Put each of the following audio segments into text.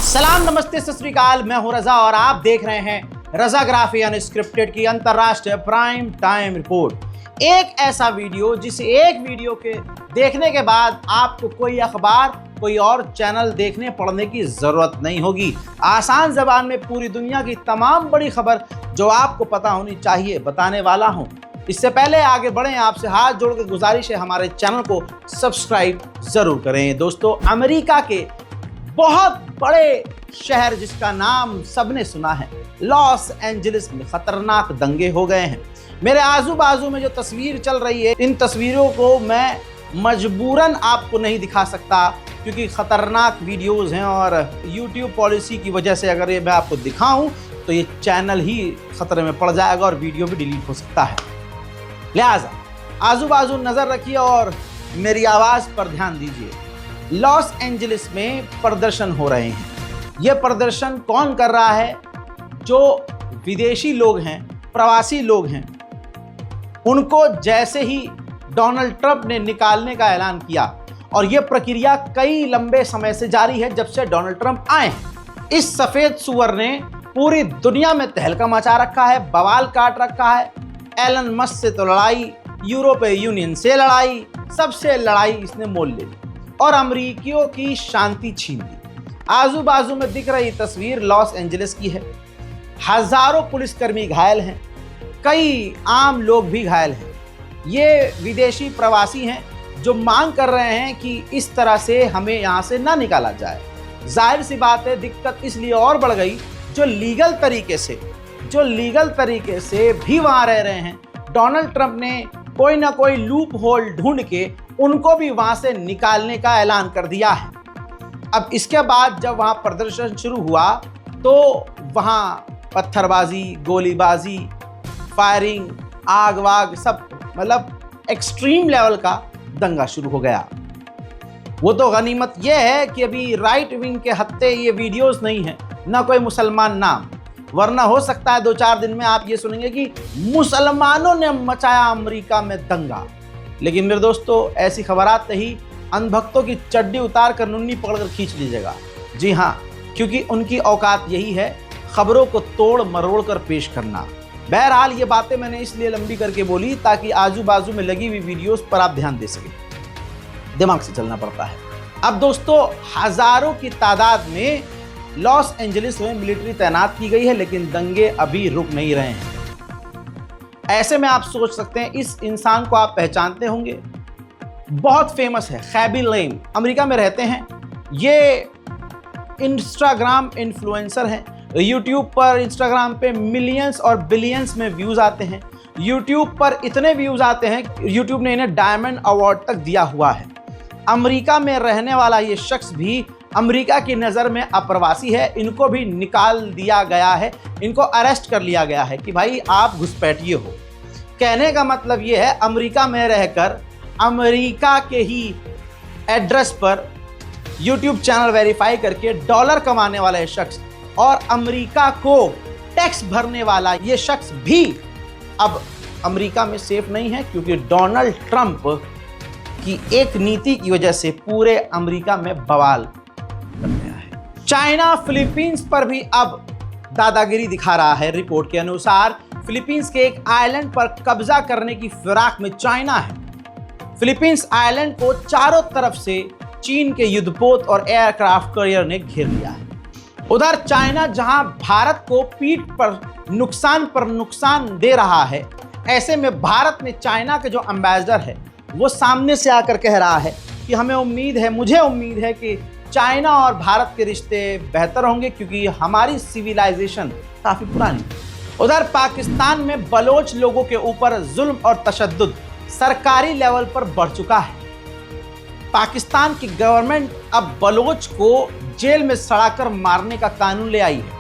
सलाम, नमस्ते, सत श्री अकाल। मैं हूं रजा और आप देख रहे हैं रजाग्राफी अनस्क्रिप्टेड की अंतरराष्ट्रीय प्राइम टाइम रिपोर्ट। एक ऐसा वीडियो जिस एक वीडियो के देखने के बाद आपको कोई अखबार, कोई और चैनल देखने पढ़ने की जरूरत नहीं होगी। आसान जबान में पूरी दुनिया की तमाम बड़ी खबर जो आपको पता होनी चाहिए बताने वाला हूं। इससे पहले आगे बढ़ें, आपसे हाथ जोड़ के गुजारिश है हमारे चैनल को सब्सक्राइब जरूर करें। दोस्तों, अमेरिका के बहुत बड़े शहर जिसका नाम सबने सुना है, लॉस एंजलिस में खतरनाक दंगे हो गए हैं। मेरे आजू बाजू में जो तस्वीर चल रही है, इन तस्वीरों को मैं मजबूरन आपको नहीं दिखा सकता क्योंकि खतरनाक वीडियोस हैं और YouTube पॉलिसी की वजह से अगर ये मैं आपको दिखाऊं तो ये चैनल ही खतरे में पड़ जाएगा और वीडियो भी डिलीट हो सकता है। लिहाजा आजू बाजू नजर रखिए और मेरी आवाज पर ध्यान दीजिए। लॉस एंजलिस में प्रदर्शन हो रहे हैं। यह प्रदर्शन कौन कर रहा है? जो विदेशी लोग हैं, प्रवासी लोग हैं, उनको जैसे ही डोनाल्ड ट्रंप ने निकालने का ऐलान किया, और यह प्रक्रिया कई लंबे समय से जारी है जब से डोनाल्ड ट्रंप आए हैं। इस सफेद सुअर ने पूरी दुनिया में तहलका मचा रखा है, बवाल काट रखा है। एलन मस्क से तो लड़ाई, यूरोपीय यूनियन से लड़ाई, सबसे लड़ाई इसने मोल ले ली और अमरीकियों की शांति छीन ली। आजू बाजू में दिख रही तस्वीर लॉस एंजलिस की है। हजारों पुलिसकर्मी घायल हैं, कई आम लोग भी घायल हैं। ये विदेशी प्रवासी हैं जो मांग कर रहे हैं कि इस तरह से हमें यहाँ से ना निकाला जाए। जाहिर सी बात है, दिक्कत इसलिए और बढ़ गई जो लीगल तरीके से भी वहाँ रह रहे हैं। डोनाल्ड ट्रंप ने कोई ना कोई लूप होल ढूंढ के उनको भी वहां से निकालने का ऐलान कर दिया है। अब इसके बाद जब वहां प्रदर्शन शुरू हुआ तो वहां पत्थरबाजी, गोलीबाजी, फायरिंग, आग वाग, सब मतलब एक्सट्रीम लेवल का दंगा शुरू हो गया। वो तो गनीमत यह है कि अभी राइट विंग के हत्ते ये वीडियोस नहीं है, ना कोई मुसलमान नाम, वरना हो सकता है 2-4 दिन में आप ये सुनेंगे कि मुसलमानों ने मचाया अमेरिका में दंगा। लेकिन मेरे दोस्तों, ऐसी खबर आते ही अंधभक्तों की चड्डी उतार कर नुन्नी पकड़कर खींच लीजिएगा। जी हाँ, क्योंकि उनकी औकात यही है, खबरों को तोड़ मरोड़ कर पेश करना। बहरहाल ये बातें मैंने इसलिए लंबी करके बोली ताकि आजू बाजू में लगी हुई वीडियोस पर आप ध्यान दे सकें। दिमाग से चलना पड़ता है। अब दोस्तों, हजारों की तादाद में लॉस एंजलिस में मिलिट्री तैनात की गई है, लेकिन दंगे अभी रुक नहीं रहे हैं। ऐसे में आप सोच सकते हैं, इस इंसान को आप पहचानते होंगे, बहुत फेमस है, खैबी लेम, अमेरिका में रहते हैं। ये इंस्टाग्राम इन्फ्लुएंसर हैं। यूट्यूब पर, इंस्टाग्राम पे मिलियंस और बिलियंस में व्यूज़ आते हैं। यूट्यूब पर इतने व्यूज़ आते हैं, यूट्यूब ने इन्हें डायमंड अवार्ड तक दिया हुआ है। अमेरिका में रहने वाला ये शख्स भी अमेरिका की नज़र में अप्रवासी है। इनको भी निकाल दिया गया है, इनको अरेस्ट कर लिया गया है कि भाई आप घुसपैठिए हो। कहने का मतलब ये है, अमेरिका में रहकर अमेरिका के ही एड्रेस पर YouTube चैनल वेरीफाई करके डॉलर कमाने वाला ये शख्स और अमेरिका को टैक्स भरने वाला ये शख्स भी अब अमेरिका में सेफ नहीं है, क्योंकि डोनाल्ड ट्रंप की एक नीति की वजह से पूरे अमेरिका में बवाल कर गया है। चाइना फिलीपींस पर भी अब दादागिरी दिखा रहा है। रिपोर्ट के अनुसार फिलीपींस के एक आइलैंड पर कब्जा करने की फिराक में चाइना है। फिलीपींस आइलैंड को चारों तरफ से चीन के युद्धपोत और एयरक्राफ्ट कैरियर ने घेर लिया है। उधर चाइना जहां भारत को पीठ पर नुकसान दे रहा है, ऐसे में भारत में चाइना के जो एम्बेसडर है वो सामने से आकर कह रहा है कि मुझे उम्मीद है कि चाइना और भारत के रिश्ते बेहतर होंगे, क्योंकि हमारी सिविलाइजेशन काफ़ी पुरानी है। उधर पाकिस्तान में बलोच लोगों के ऊपर जुल्म और तशद्दुद सरकारी लेवल पर बढ़ चुका है। पाकिस्तान की गवर्नमेंट अब बलोच को जेल में सड़ाकर मारने का कानून ले आई है।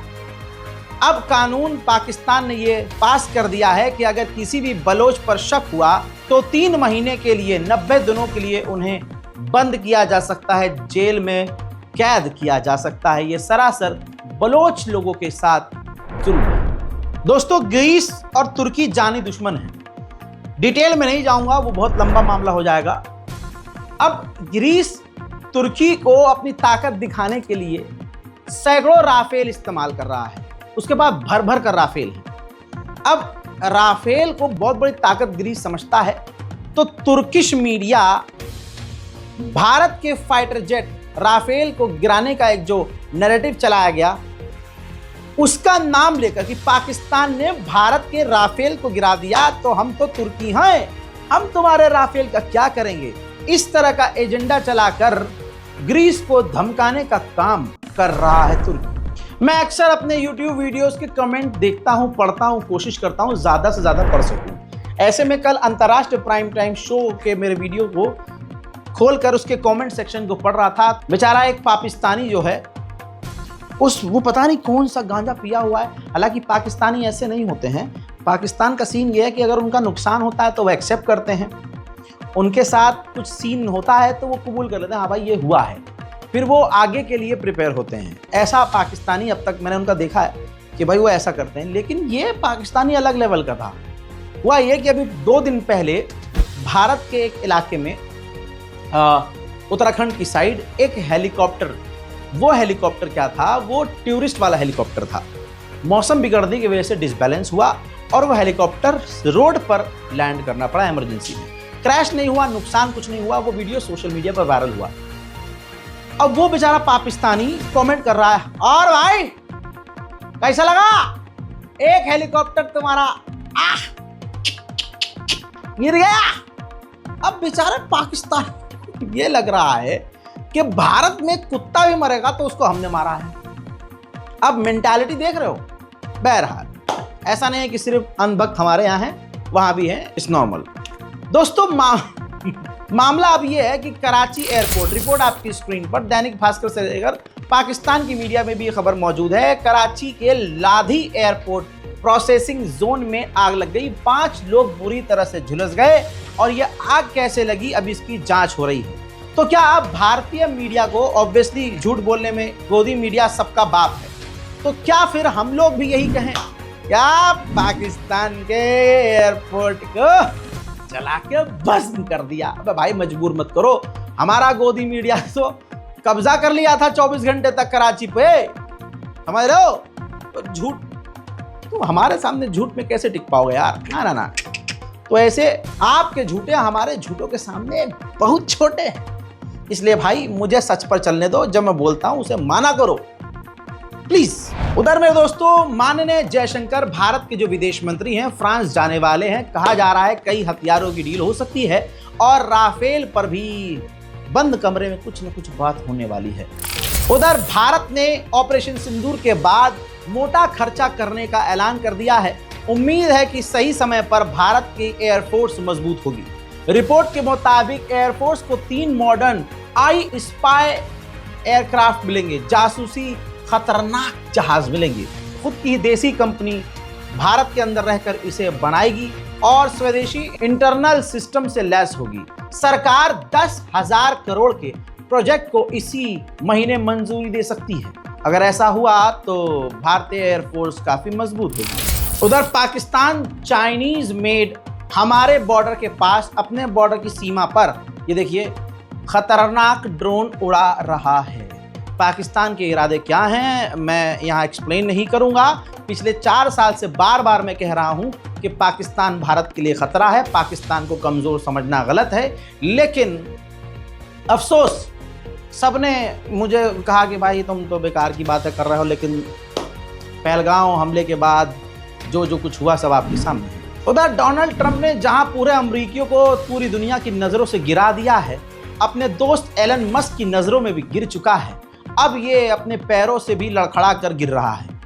अब कानून पाकिस्तान ने ये पास कर दिया है कि अगर किसी भी बलोच पर शक हुआ तो 3 महीने के लिए, 90 दिनों के लिए उन्हें बंद किया जा सकता है, जेल में कैद किया जा सकता है। ये सरासर बलोच लोगों के साथ जुल्म है। दोस्तों, ग्रीस और तुर्की जानी दुश्मन हैं। डिटेल में नहीं जाऊंगा, वो बहुत लंबा मामला हो जाएगा। अब ग्रीस तुर्की को अपनी ताकत दिखाने के लिए सैकड़ों राफेल इस्तेमाल कर रहा है, उसके बाद भर भर कर राफेल है। अब राफेल को बहुत बड़ी ताकतगिरी समझता है, तो तुर्किश मीडिया भारत के फाइटर जेट राफेल को गिराने का एक जो नैरेटिव चलाया गया, उसका नाम लेकर कि पाकिस्तान ने भारत के राफेल को गिरा दिया, तो हम तो तुर्की हैं, हम तुम्हारे राफेल का क्या करेंगे, इस तरह का एजेंडा चलाकर ग्रीस को धमकाने का काम कर रहा है तुर्की। मैं अक्सर अपने YouTube वीडियोस के कमेंट देखता हूं, पढ़ता हूं, कोशिश करता हूं ज़्यादा से ज़्यादा पढ़ सकूं। ऐसे में कल अंतर्राष्ट्रीय प्राइम टाइम शो के मेरे वीडियो को खोलकर उसके कमेंट सेक्शन को पढ़ रहा था। बेचारा एक पाकिस्तानी जो है वो पता नहीं कौन सा गांजा पिया हुआ है। हालांकि पाकिस्तानी ऐसे नहीं होते हैं। पाकिस्तान का सीन ये है कि अगर उनका नुकसान होता है तो वो एक्सेप्ट करते हैं, उनके साथ कुछ सीन होता है तो वो कबूल कर लेते हैं, हाँ भाई ये हुआ है, फिर वो आगे के लिए प्रिपेयर होते हैं। ऐसा पाकिस्तानी अब तक मैंने उनका देखा है कि भाई वो ऐसा करते हैं। लेकिन ये पाकिस्तानी अलग लेवल का था। हुआ ये कि अभी 2 दिन पहले भारत के एक इलाके में उत्तराखंड की साइड एक हेलीकॉप्टर, वो हेलीकॉप्टर क्या था, वो टूरिस्ट वाला हेलीकॉप्टर था। मौसम बिगड़ने की वजह से डिसबैलेंस हुआ और वो हेलीकॉप्टर रोड पर लैंड करना पड़ा इमरजेंसी में। क्रैश नहीं हुआ, नुकसान कुछ नहीं हुआ। वो वीडियो सोशल मीडिया पर वायरल हुआ। अब वो बेचारा पाकिस्तानी कमेंट कर रहा है, और भाई कैसा लगा, एक हेलीकॉप्टर तुम्हारा गिर गया। अब बेचारे पाकिस्तान ये लग रहा है कि भारत में कुत्ता भी मरेगा तो उसको हमने मारा है। अब मेंटालिटी देख रहे हो। बहरहाल ऐसा नहीं है कि सिर्फ अंधभक्त हमारे यहाँ हैं, वहां भी है, इट्स नॉर्मल। दोस्तों मामला अब यह है कि कराची एयरपोर्ट, रिपोर्ट आपकी स्क्रीन पर, दैनिक भास्कर से लेकर पाकिस्तान की मीडिया में भी ये खबर मौजूद है। कराची के लाधी एयरपोर्ट प्रोसेसिंग जोन में आग लग गई, 5 लोग बुरी तरह से झुलस गए और ये आग कैसे लगी अब इसकी जांच हो रही है। तो क्या अब भारतीय मीडिया को, ऑब्वियसली झूठ बोलने में गोदी मीडिया सबका बाप है, तो क्या फिर हम लोग भी यही कहें, क्या पाकिस्तान के एयरपोर्ट को चला के भस्म कर दिया। अबे भाई मजबूर मत करो, हमारा गोदी मीडिया तो कब्जा कर लिया था 24 घंटे तक कराची पे, समझ रहे हो। तो झूठ, तुम हमारे सामने झूठ में कैसे टिक पाओगे यार, ना ना। तो ऐसे आपके झूठे हमारे झूठों के सामने बहुत छोटे हैं, इसलिए भाई मुझे सच पर चलने दो, जब मैं बोलता हूं उसे माना करो प्लीज। उधर मेरे दोस्तों, माननीय जयशंकर भारत के जो विदेश मंत्री हैं फ्रांस जाने वाले हैं। कहा जा रहा है कई हथियारों की डील हो सकती है और राफेल पर भी बंद कमरे में कुछ न कुछ बात होने वाली है। उधर भारत ने ऑपरेशन सिंदूर के बाद मोटा खर्चा करने का ऐलान कर दिया है। उम्मीद है कि सही समय पर भारत की एयरफोर्स मजबूत होगी। रिपोर्ट के मुताबिक एयरफोर्स को 3 मॉडर्न आई स्पाई एयरक्राफ्ट मिलेंगे, जासूसी खतरनाक जहाज मिलेंगे। खुद की देसी कंपनी भारत के अंदर रहकर इसे बनाएगी और स्वदेशी इंटरनल सिस्टम से लैस होगी। सरकार 10,000 करोड़ के प्रोजेक्ट को इसी महीने मंजूरी दे सकती है। अगर ऐसा हुआ तो भारतीय एयरफोर्स काफी मजबूत होगी। उधर पाकिस्तान चाइनीज मेड हमारे बॉर्डर के पास, अपने बॉर्डर की सीमा पर, ये देखिए खतरनाक ड्रोन उड़ा रहा है। पाकिस्तान के इरादे क्या हैं मैं यहाँ एक्सप्लेन नहीं करूँगा। पिछले 4 साल से बार बार मैं कह रहा हूँ कि पाकिस्तान भारत के लिए ख़तरा है, पाकिस्तान को कमज़ोर समझना गलत है। लेकिन अफसोस, सबने मुझे कहा कि भाई तुम तो बेकार की बातें कर रहे हो, लेकिन पहलगाम हमले के बाद जो कुछ हुआ सब आपके सामने है। उधर डोनाल्ड ट्रंप ने जहाँ पूरे अमरीकियों को पूरी दुनिया की नज़रों से गिरा दिया है, अपने दोस्त एलन मस्क की नज़रों में भी गिर चुका है। अब ये अपने पैरों से भी लड़खड़ा कर गिर रहा है।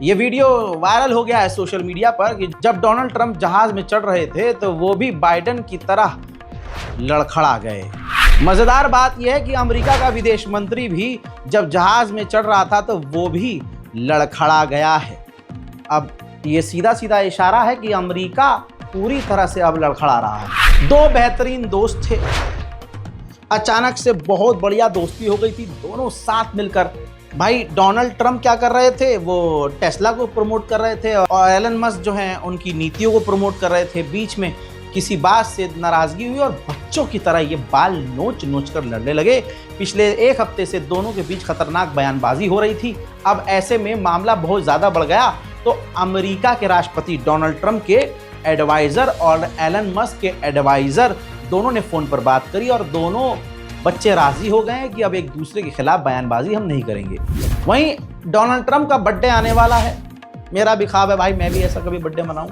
ये वीडियो वायरल हो गया है सोशल मीडिया पर कि जब डोनाल्ड ट्रंप जहाज में चढ़ रहे थे तो वो भी बाइडेन की तरह लड़खड़ा गए। मज़ेदार बात यह है कि अमेरिका का विदेश मंत्री भी जब जहाज में चढ़ रहा था तो वो भी लड़खड़ा गया है। अब ये सीधा सीधा इशारा है कि अमेरिका पूरी तरह से अब लड़खड़ा रहा है। 2 बेहतरीन दोस्त थे, अचानक से बहुत बढ़िया दोस्ती हो गई थी, दोनों साथ मिलकर। भाई डोनाल्ड ट्रंप क्या कर रहे थे, वो टेस्ला को प्रमोट कर रहे थे और एलन मस्क जो हैं उनकी नीतियों को प्रमोट कर रहे थे। बीच में किसी बात से नाराजगी हुई और बच्चों की तरह ये बाल नोच नोच कर लड़ने लगे। पिछले एक हफ्ते से दोनों के बीच खतरनाक बयानबाजी हो रही थी। अब ऐसे में मामला बहुत ज़्यादा बढ़ गया तो अमेरिका के राष्ट्रपति डोनाल्ड ट्रंप के एडवाइज़र और एलन मस्क के एडवाइज़र दोनों ने फ़ोन पर बात करी और दोनों बच्चे राज़ी हो गए कि अब एक दूसरे के खिलाफ बयानबाजी हम नहीं करेंगे। वहीं डोनाल्ड ट्रंप का बर्थडे आने वाला है। मेरा भी ख्वाब है भाई मैं भी ऐसा कभी बर्थडे मनाऊं।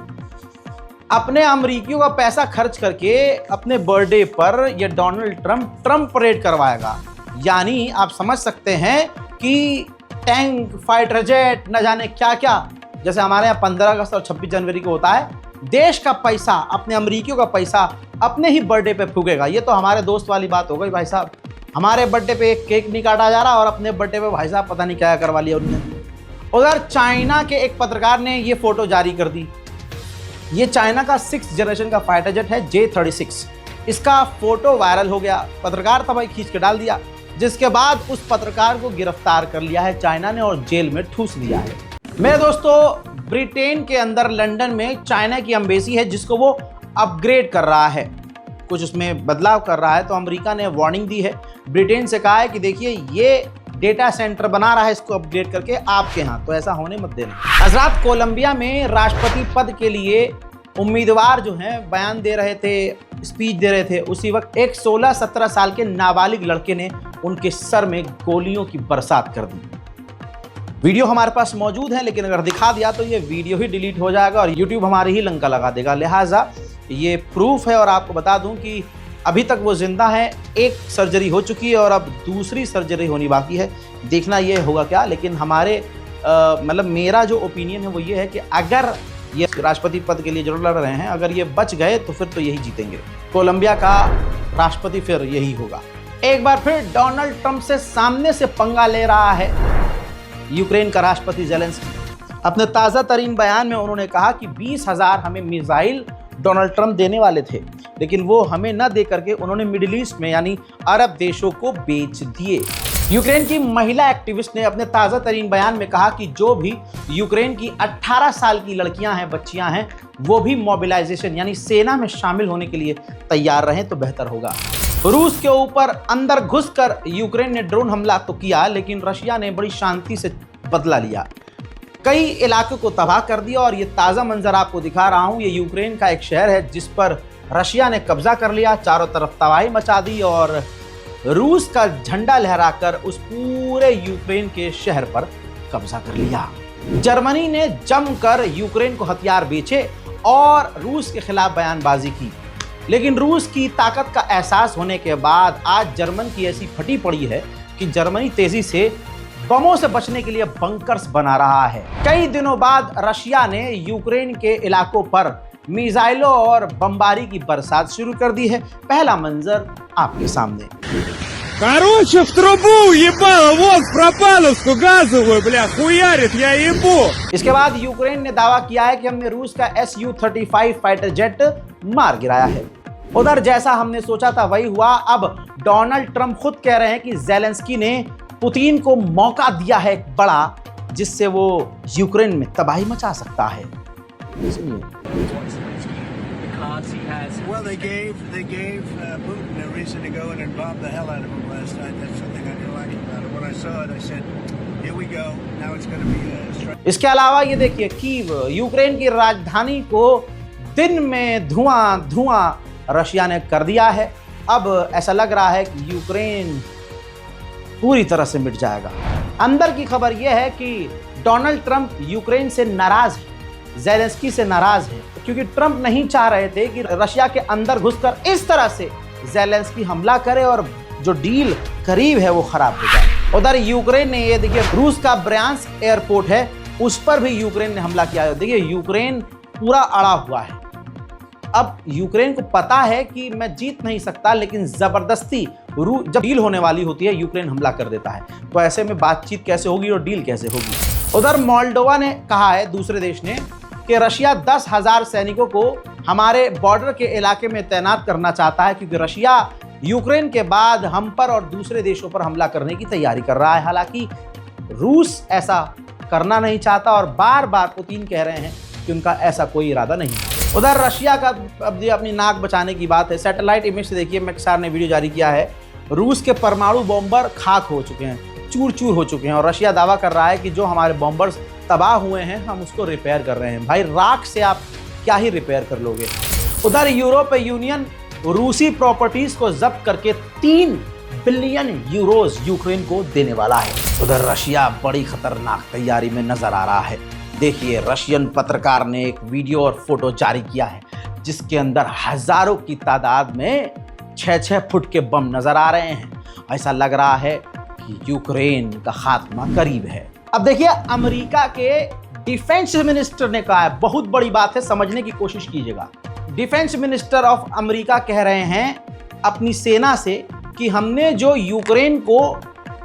अपने अमरीकियों का पैसा खर्च करके अपने बर्थडे पर ये डोनाल्ड ट्रंप परेड करवाएगा। यानी आप समझ सकते हैं कि टैंक, फाइटर जेट, न जाने क्या क्या, जैसे हमारे यहाँ 15 अगस्त और 26 जनवरी को होता है, देश का पैसा, अपने अमरीकियों का पैसा अपने ही बर्थडे पे फूकेगा। ये तो हमारे दोस्त वाली बात हो गई भाई साहब। हमारे बर्थडे पे एक केक नहीं काटा जा रहा और अपने बर्थडे पे भाई साहब पता नहीं क्या करवा लिया उन्होंने। उधर चाइना के एक पत्रकार ने ये फोटो जारी कर दी। ये चाइना का 6th जनरेशन का फाइटर जेट है J-36। इसका फोटो वायरल हो गया। पत्रकार था भाई, खींच के डाल दिया, जिसके बाद उस पत्रकार को गिरफ्तार कर लिया है चाइना ने और जेल में ठूस दिया है। मेरे दोस्तों, ब्रिटेन के अंदर लंदन में चाइना की एम्बेसी है जिसको वो अपग्रेड कर रहा है, कुछ उसमें बदलाव कर रहा है। तो अमेरिका ने वार्निंग दी है, ब्रिटेन से कहा है कि देखिए ये डेटा सेंटर बना रहा है, इसको अपग्रेड करके आपके यहाँ, तो ऐसा होने मत देना। हजरात, कोलंबिया में राष्ट्रपति पद के लिए उम्मीदवार जो हैं बयान दे रहे थे, स्पीच दे रहे थे, उसी वक्त एक 16-17 साल के नाबालिग लड़के ने उनके सर में गोलियों की बरसात कर दी। वीडियो हमारे पास मौजूद है, लेकिन अगर दिखा दिया तो ये वीडियो ही डिलीट हो जाएगा और यूट्यूब हमारी ही लंका लगा देगा। लिहाजा ये प्रूफ है और आपको बता दूं कि अभी तक वो जिंदा है। एक सर्जरी हो चुकी है और अब दूसरी सर्जरी होनी बाकी है। देखना ये होगा क्या, लेकिन हमारे मतलब मेरा जो ओपिनियन है वो ये है कि अगर ये राष्ट्रपति पद के लिए जरूर लड़ रहे हैं, अगर ये बच गए तो फिर तो यही जीतेंगे। कोलंबिया का राष्ट्रपति फिर यही होगा। एक बार फिर डोनाल्ड ट्रंप से सामने से पंगा ले रहा है यूक्रेन का राष्ट्रपति ज़ेलेंस्की। अपने ताज़ा तरीन बयान में उन्होंने कहा कि 20,000 हमें मिसाइल डोनाल्ड ट्रंप देने वाले थे, लेकिन वो हमें न दे करके उन्होंने मिडिल ईस्ट में यानी अरब देशों को बेच दिए। यूक्रेन की महिला एक्टिविस्ट ने अपने ताज़ा तरीन बयान में कहा कि जो भी यूक्रेन की 18 साल की लड़कियां हैं, बच्चियां हैं, वो भी मोबिलाइजेशन यानी सेना में शामिल होने के लिए तैयार रहें तो बेहतर होगा। रूस के ऊपर अंदर घुसकर यूक्रेन ने ड्रोन हमला तो किया, लेकिन रशिया ने बड़ी शांति से बदला लिया, कई इलाकों को तबाह कर दिया। और ये ताज़ा मंजर आपको दिखा रहा हूँ, ये यूक्रेन का एक शहर है जिस पर रशिया ने कब्जा कर लिया, चारों तरफ तबाही मचा दी और रूस का झंडा लहराकर उस पूरे यूक्रेन के शहर पर कब्जा कर लिया। जर्मनी ने जमकर यूक्रेन को हथियार बेचे और रूस के खिलाफ बयानबाजी की, लेकिन रूस की ताकत का एहसास होने के बाद आज जर्मन की ऐसी फटी पड़ी है कि जर्मनी तेजी से बमों से बचने के लिए बंकर्स बना रहा है। कई दिनों बाद रशिया ने यूक्रेन के इलाकों पर मिसाइलों और बमबारी की बरसात शुरू कर दी है। पहला मंजर आपके सामने। Короче, в трубу ебало, вот в пропаловскую газовую, бля, хуярит, я ебу। इसके बाद यूक्रेन ने दावा किया है कि हमने रूस का Su-35 फाइटर जेट मार गिराया है। उधर जैसा हमने सोचा था वही हुआ। अब डोनाल्ड ट्रंप खुद कह रहे हैं कि ज़ेलेंस्की ने पुतिन को मौका दिया है एक बड़ा, जिससे वो यूक्रेन में तबाही मचा सकता है। Well, they gave Putin a reason to go in and bomb the hell out of him last night. That's something I didn't like about it. When I saw it, I said, "Here we go. Now it's going to be a strike." इसके अलावा ये देखिए, Kyiv Ukraine की राजधानी को दिन में धुआं रशिया ने कर दिया है। अब ऐसा लग रहा है कि यूक्रेन पूरी तरह से मिट जाएगा। अंदर की खबर यह है कि डोनाल्ड ट्रंप यूक्रेन से नाराज है, ज़ेलेंस्की से नाराज है, क्योंकि ट्रंप नहीं चाह रहे थे कि रशिया के अंदर घुसकर इस तरह से ज़ेलेंस्की हमला करे और जो डील करीब है वो खराब हो जाए। उधर यूक्रेन ने, ये देखिए, रूस का ब्रयांस्क एयरपोर्ट है, उस पर भी यूक्रेन ने हमला किया है। देखिए, यूक्रेन पूरा अड़ा हुआ है। अब यूक्रेन को पता है कि मैं जीत नहीं सकता, लेकिन ज़बरदस्ती जब डील होने वाली होती है यूक्रेन हमला कर देता है। तो ऐसे में बातचीत कैसे होगी और डील कैसे होगी। उधर मोल्डोवा ने कहा है, दूसरे देश ने, कि रशिया 10,000 सैनिकों को हमारे बॉर्डर के इलाके में तैनात करना चाहता है, क्योंकि रशिया यूक्रेन के बाद हम पर और दूसरे देशों पर हमला करने की तैयारी कर रहा है। हालांकि रूस ऐसा करना नहीं चाहता और बार बार पुतिन कह रहे हैं कि उनका ऐसा कोई इरादा नहीं है। उधर रशिया का अब ये अपनी नाक बचाने की बात है। सैटेलाइट इमेज से देखिए, मैक्सार ने वीडियो जारी किया है, रूस के परमाणु बॉम्बर खाक हो चुके हैं, चूर चूर हो चुके हैं, और रशिया दावा कर रहा है कि जो हमारे बॉम्बर्स तबाह हुए हैं हम उसको रिपेयर कर रहे हैं। भाई राख से आप क्या ही रिपेयर कर लोगे। उधर यूरोपीय यूनियन रूसी प्रॉपर्टीज को जब्त करके 3 बिलियन यूरोज यूक्रेन को देने वाला है। उधर रशिया बड़ी खतरनाक तैयारी में नजर आ रहा है। देखिए, रशियन पत्रकार ने एक वीडियो और फोटो जारी किया है जिसके अंदर हजारों की तादाद में 6-6 फुट के बम नजर आ रहे हैं। ऐसा लग रहा है कि यूक्रेन का खात्मा करीब है। अब देखिए, अमेरिका के डिफेंस मिनिस्टर ने कहा है, बहुत बड़ी बात है, समझने की कोशिश कीजिएगा। डिफेंस मिनिस्टर ऑफ अमेरिका कह रहे हैं अपनी सेना से कि हमने जो यूक्रेन को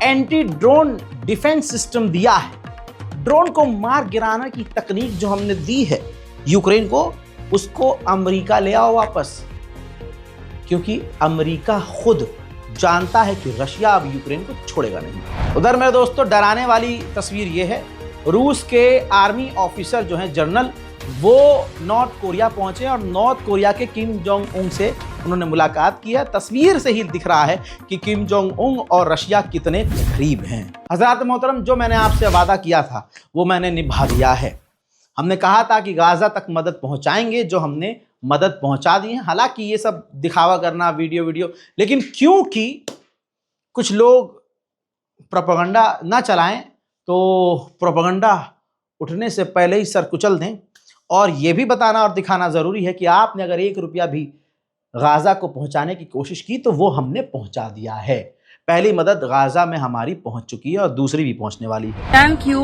एंटी ड्रोन डिफेंस सिस्टम दिया है, ड्रोन को मार गिराने की तकनीक जो हमने दी है यूक्रेन को, उसको अमेरिका ले आओ वापस, क्योंकि अमेरिका खुद जानता है कि रशिया अब यूक्रेन को छोड़ेगा नहीं। उधर मेरे दोस्तों, डराने वाली तस्वीर ये है, रूस के आर्मी ऑफिसर जो हैं, जनरल, वो नॉर्थ कोरिया पहुंचे और नॉर्थ कोरिया के किम जोंग उन से उन्होंने मुलाकात की है। तस्वीर से ही दिख रहा है कि किम जोंग उन और रशिया कितने करीब हैं। हज़रात मोहतरम, जो मैंने आपसे वादा किया था वो मैंने निभा दिया है। हमने कहा था कि गाज़ा तक मदद पहुंचाएंगे, जो हमने मदद पहुंचा दी है। हालांकि ये सब दिखावा करना, वीडियो, लेकिन क्योंकि कुछ लोग प्रोपेगेंडा ना चलाएं तो प्रोपेगेंडा उठने से पहले ही सर कुचल दें। और ये भी बताना और दिखाना ज़रूरी है कि आपने अगर 1 रुपया भी गाज़ा को पहुंचाने की कोशिश की तो वो हमने पहुंचा दिया है। पहली मदद गाज़ा में हमारी पहुंच चुकी है और दूसरी भी पहुंचने वाली है। Thank you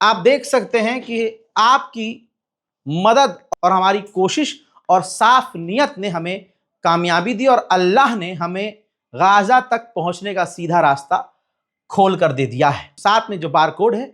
आप देख सकते हैं कि आपकी मदद और हमारी कोशिश और साफ नियत ने हमें कामयाबी दी और अल्लाह ने हमें गाज़ा तक पहुंचने का सीधा रास्ता खोल कर दे दिया है। साथ में जो बार कोड है,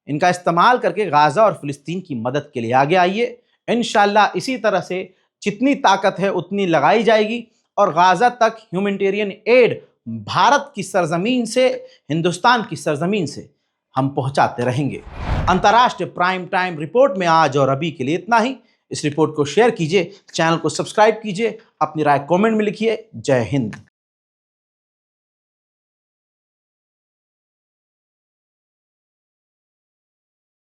इनका इस्तेमाल करके गाज़ा और फ़िलिस्तीन की मदद के लिए आगे आइए। इंशाअल्लाह इसी तरह से जितनी ताकत है उतनी लगाई जाएगी और गाज़ा तक ह्यूमैनिटेरियन एड भारत की सरजमीन से, हिंदुस्तान की सरजमीन से हम पहुंचाते रहेंगे। अंतर्राष्ट्रीय प्राइम टाइम रिपोर्ट में आज और अभी के लिए इतना ही। इस रिपोर्ट को शेयर कीजिए, चैनल को सब्सक्राइब कीजिए, अपनी राय कमेंट में लिखिए। जय हिंद।